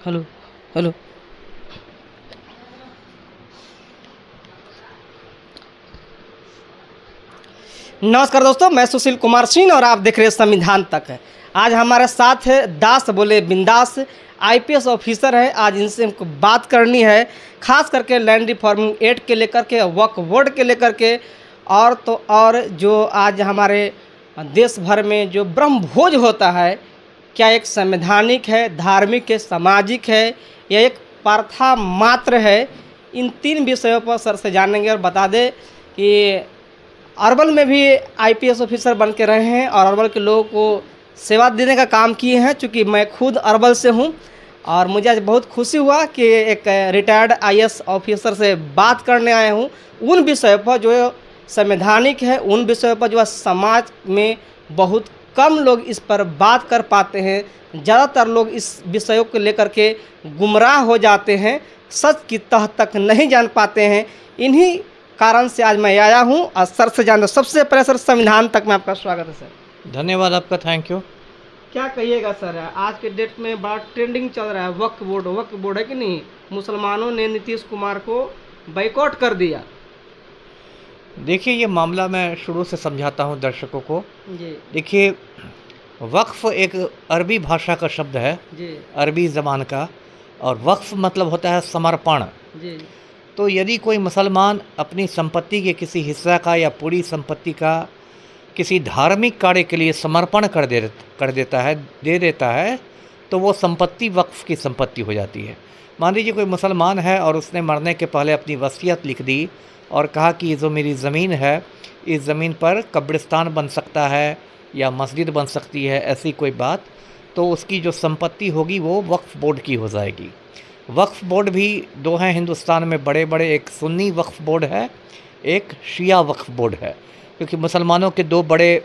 Hello hello. नमस्कार दोस्तों, मैं सुशील कुमार सिंह और आप देख रहे हैं संविधान तक है। आज हमारे साथ है दास बोले बिंदास आईपीएस ऑफिसर है। आज इनसे हमको बात करनी है, खास करके लैंड रिफॉर्मिंग एक्ट के लेकर के, वक्फ बोर्ड के लेकर के, और तो और जो आज हमारे देश भर में जो ब्रह्म भोज होता है, क्या एक संवैधानिक है, धार्मिक है, सामाजिक है, या एक प्रथा मात्र है। इन तीन विषयों पर सर से जानेंगे और बता दें कि अरवल में भी आईपीएस ऑफिसर बन के रहे हैं और अरवल के लोगों को सेवा देने का काम किए हैं। चूँकि मैं खुद अरवल से हूं और मुझे आज बहुत खुशी हुआ कि एक रिटायर्ड आईएएस ऑफिसर से बात करने आया हूं उन विषयों पर जो संवैधानिक है, उन विषयों पर जो समाज में बहुत कम लोग इस पर बात कर पाते हैं। ज़्यादातर लोग इस विषयों को लेकर के गुमराह हो जाते हैं, सच की तह तक नहीं जान पाते हैं। इन्हीं कारण से आज मैं आया हूं और सर से जानना। सबसे पहले सर, संविधान तक में आपका स्वागत है सर। धन्यवाद आपका, थैंक यू। क्या कहिएगा सर, आज के डेट में बड़ा ट्रेंडिंग चल रहा है वक्फ बोर्ड है कि नहीं। मुसलमानों ने नीतीश कुमार को बाइकआउट कर दिया। देखिए, ये मामला मैं शुरू से समझाता हूँ दर्शकों को। जी देखिए, वक्फ एक अरबी भाषा का शब्द है, जी अरबी ज़बान का, और वक्फ मतलब होता है समर्पण। जी तो यदि कोई मुसलमान अपनी संपत्ति के किसी हिस्सा का या पूरी संपत्ति का किसी धार्मिक कार्य के लिए समर्पण दे देता है, तो वो संपत्ति वक्फ की संपत्ति हो जाती है। मान लीजिए कोई मुसलमान है और उसने मरने के पहले अपनी वसीयत लिख दी और कहा कि ये जो मेरी ज़मीन है, इस ज़मीन पर कब्रिस्तान बन सकता है या मस्जिद बन सकती है, ऐसी कोई बात, तो उसकी जो संपत्ति होगी वो वक्फ बोर्ड की हो जाएगी। वक्फ बोर्ड भी दो हैं हिंदुस्तान में बड़े बड़े, एक सुन्नी वक्फ बोर्ड है, एक शिया वक्फ बोर्ड है। क्योंकि मुसलमानों के दो बड़े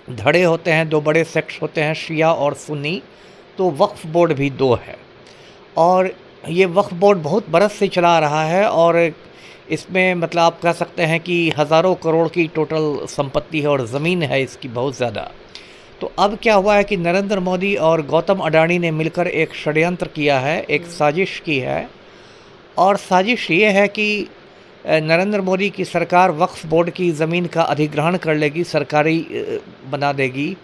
धड़े होते हैं, दो बड़े सेक्ट्स होते हैं, शिया और सुन्नी। तो वक्फ बोर्ड भी दो है और ये वक्फ बोर्ड बहुत बरस से चला रहा है और इसमें मतलब आप कह सकते हैं कि हज़ारों करोड़ की टोटल संपत्ति है और ज़मीन है इसकी बहुत ज़्यादा। तो अब क्या हुआ है कि नरेंद्र मोदी और गौतम अडानी ने मिलकर एक षड्यंत्र किया है, एक साजिश की है। और साजिश ये है कि नरेंद्र मोदी की सरकार वक्फ बोर्ड की ज़मीन का अधिग्रहण कर लेगी, सरकारी बना देगी,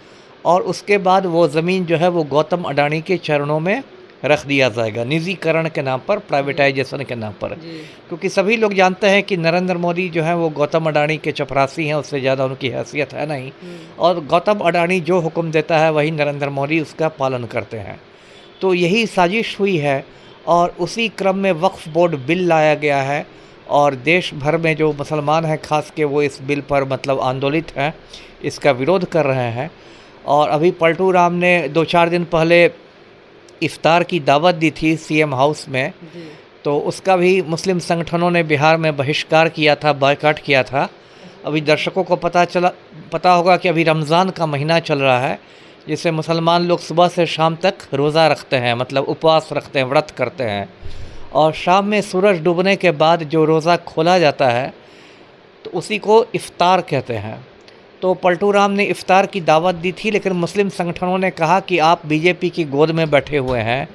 और उसके बाद वो ज़मीन जो है वो गौतम अडानी के चरणों में रख दिया जाएगा, निजीकरण के नाम पर, प्राइवेटाइजेशन के नाम पर। क्योंकि सभी लोग जानते हैं कि नरेंद्र मोदी जो है वो गौतम अडानी के चपरासी हैं, उससे ज़्यादा उनकी हैसियत है नहीं। और गौतम अडानी जो हुक्म देता है वही नरेंद्र मोदी उसका पालन करते हैं। तो यही साजिश हुई है और उसी क्रम में वक्फ बोर्ड बिल लाया गया है और देश भर में जो मुसलमान हैं खास के वो इस बिल पर मतलब आंदोलित हैं, इसका विरोध कर रहे हैं। और अभी पलटू राम ने 2-4 दिन पहले इफ्तार की दावत दी थी सीएम हाउस में, तो उसका भी मुस्लिम संगठनों ने बिहार में बहिष्कार किया था, बायकॉट किया था। अभी दर्शकों को पता होगा कि अभी रमज़ान का महीना चल रहा है, जिससे मुसलमान लोग सुबह से शाम तक रोज़ा रखते हैं, मतलब उपवास रखते हैं, व्रत करते हैं। और शाम में सूरज डूबने के बाद जो रोज़ा खोला जाता है तो उसी को इफ्तार कहते हैं। तो पलटू राम ने इफ्तार की दावत दी थी, लेकिन मुस्लिम संगठनों ने कहा कि आप बीजेपी की गोद में बैठे हुए हैं,